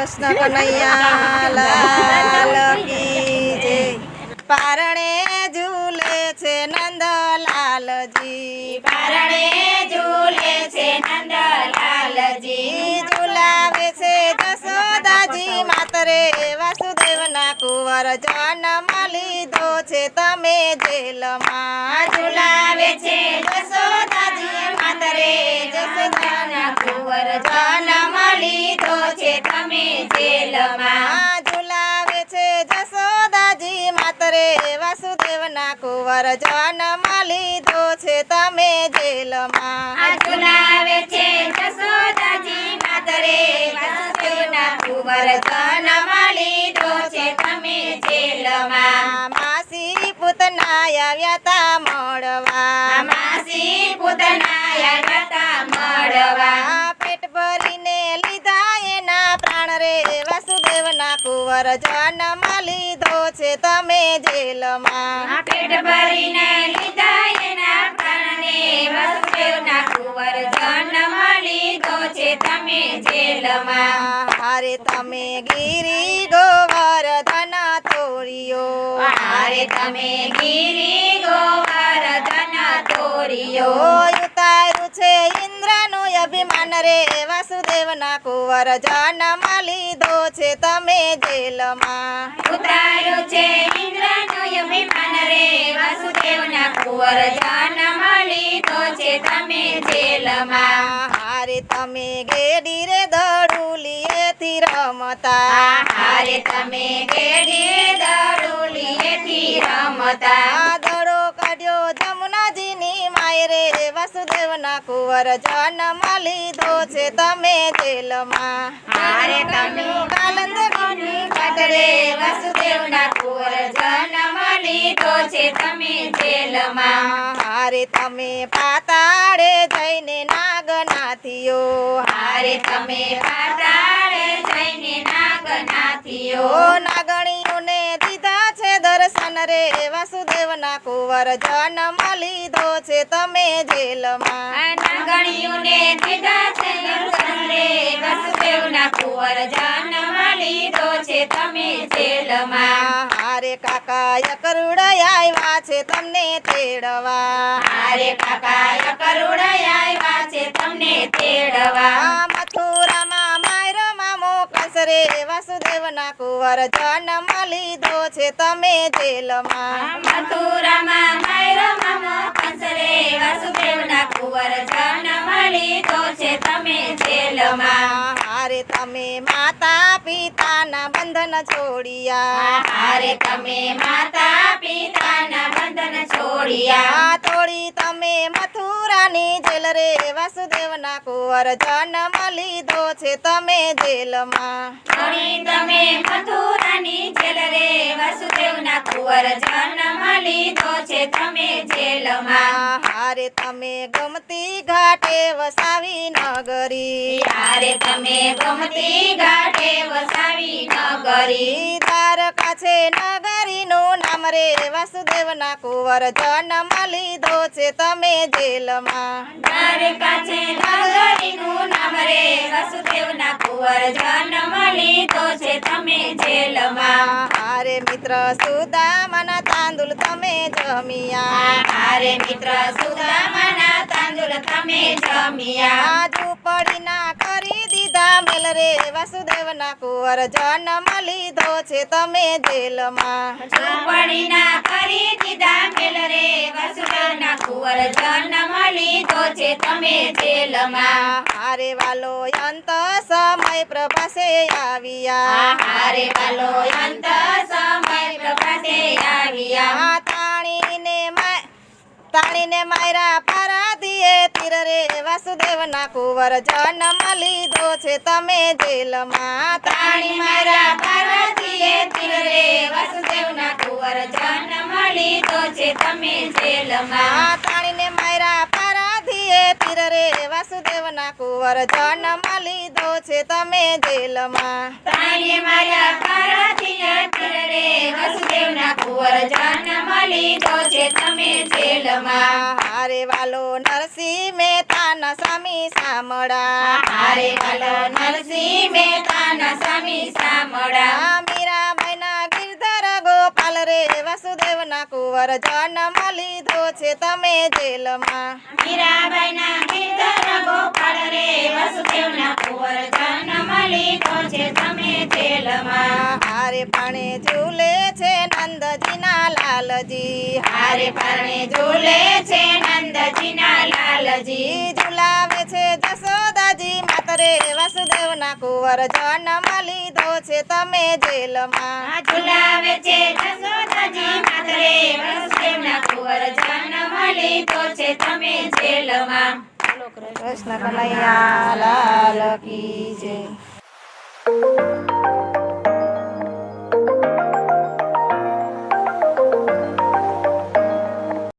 કૃષ્ણ કનૈયા લાલ કી જય. પારણે ઝૂલે છે નંદલાલજી, પારણે ઝૂલે છે નંદલાલજી, ઝુલાવે છે જશોદાજી માતરે વાસુદેવના કુંવર જન્મ લીધો છે તમે જેલમાં. ઝુલાવે છે જશોદાજી માતરે જશોદાના કુંવર જન્મ લીધો છે તમે જેલમાં. ઝુલાવે છે જશોદાજી માતરે વાસુદેવના કુંવર જન્મ લીધો છે તમે જેલમાં. ઝુલાવે છે જશોદાજી માતરે વાસુદેવના કુંવર જન્મ લીધો છે તમે જેલમાં. માસી પૂતના આવ્યા તા મળવા, માસી પૂતના આવ્યા તા મળવા, પેટ ભરીને લીધા એના પ્રાણ રે વાસુદેવના કુંવર જન્મ લીધો છે તમે જેલમાં. પેટ ભરીને લીધા એના પ્રાણને વાસુદેવના કુંવર જન્મ લીધો છે તમે જેલમાં. હારે તમે ગિરી ગોવર્ધન તોર્યો, હારે તમે ગિરી ગોવર્ધન તોર્યો, ઉતાર્યું છે ઇન્દ્રનું અભિમાન રે વાસુદેવના કુંવર જન્મ લીધો છે તમે જેલમાં. ઉતાર્યું છે ઇન્દ્રનું અભિમાન રે વાસુદેવના કુંવર જન્મ લીધો છે તમે જેલમાં. હારે તમે ગેડી રે દડુલીએથી રમતા, હારે તમે ગેડી દડુલીએથી રમતા, દડો કાઢ્યો જમુનાજીની માય રે વાસુદેવના કુંવર જન્મ લીધો છે તમે જેલમાં. હારે તમે કાલંદરીની કાટરે વાસુદેવના કુંવર જન્મ લીધો છે તમે જેલમાં. હારે તમે પાતાળે જઈને નાગનાથીઓ, હારે તમે પાતાળે જઈને નાગનાથીઓ, નાગણીઓને દીધા છે દર્શન રે વાસુદેવના કુંવર જન્મ લીધો છે તમે જેલમાં. નાગણીઓને દીધા છે દર્શન રે વાસુદેવના કુંવર જન્મ લીધો છે તમે જેલમાં. હારે કાકા યકરુડ આવ્યા છે તમને તેડવા, હારે કાકા કરુણ આવ્યા છે તમને તેડવા, મથુરામાં માયરો મામો કંસ રે વાસુદેવના કુંવર જન્મ લીધો છે તમે જેલમાં. મથુરામાં માયરો મામો કંસ રે વાસુદેવના કુંવર જન્મ લીધો છે તમે જેલમાં. હારે તમે માતા પિતાના બંધન છોડિયા, હારે તમે માતા પિતાના બંધન છોડ્યા, તોડી તમે મથુરાની જેલ રે વાસુદેવના કુંવર જન્મ લીધો છે તમે જેલમાં. છોડી તમે મથુરાની જેલ રે વાસુદેવના કુંવર જન્મ લીધો છે તમે જેલમાં. હારે તમે ગમતી ઘાટે વસાવી નગરી, હારે તમે ગમતી ઘાટે વસાવી નગરી, દ્વારકા છે નગરીનું નામ રે વાસુદેવના કુંવર જન્મ લીધો છે તમે જેલમાં. દ્વારકા છે નગરીનું નામ રે વાસુદેવના કુંવર જન્મ લીધો છે તમે જેલમાં. હારે મિત્ર સુદામાના તાંદુલ તમે જમિયા, હારે મિત્ર સુદામાના તાંદુલ તમે જમ્યા, ઝૂંપડીના કરી દીધા મેલ રે વાસુદેવના કુંવર જન્મ લીધો છે તમે જેલમાં. ઝૂંપડીના કરી દીધા મેલ રે વાસુદેવના કુંવર જન્મ લીધો છે તમે જેલમાં. હારે વાલો અંત સમય પ્રભાસે આવ્યા, હારે વાલો અંત સમય પ્રભાતે આવ્યા, તાણીને માયરા પારાધીએ તીર રે વાસુદેવના કુંવર જન્મ લીધો છે તમે જેલમાં. તાણી મારા પાર્વતીએ તીર રે વાસુદેવના કુંવર જન્મ લીધો છે તમે જેલમાં. તાણીને માયરા પારાધીએ તીર રે વાસુદેવના કુંવર જન્મ લીધો છે તમે જેલમાં. તાણીએ મારા પાર્વતીએ તીર રે વાસુદેવના કુંવર જન્મ લીધો છે તમે જેલમાં. હારે વાલો નરસિંહ મહેતાના સ્વામી સામળા, હારે વાલો નરસિંહ મહેતાના સ્વામી સામળા મીરાબાઈના ગિરધર ગોપાલ રે વસુદેવના કુંવર જન્મ લીધો છે તમે જેલમાં મીરાબાઈના ગિરધર ગોપાળ રે વસુદેવના કુંવર જન્મ લીધો છે તમે જેલમાં હારે પાણે ઝૂલે છે નંદજીના લાલજી હારે પરણે ઝૂલે છે નંદજીના લાલજી ઝુલાવે છે જશોદાજી માતરે વસુદેવના કુંવર જન્મ લીધો છે તમે જેલમાં ઝુલાવે છે જશોદાજી માતરે વસુદેવના કુંવર જન્મ લીધો છે તમે જેલમાં કૃષ્ણ કનૈયા લાલ કી જય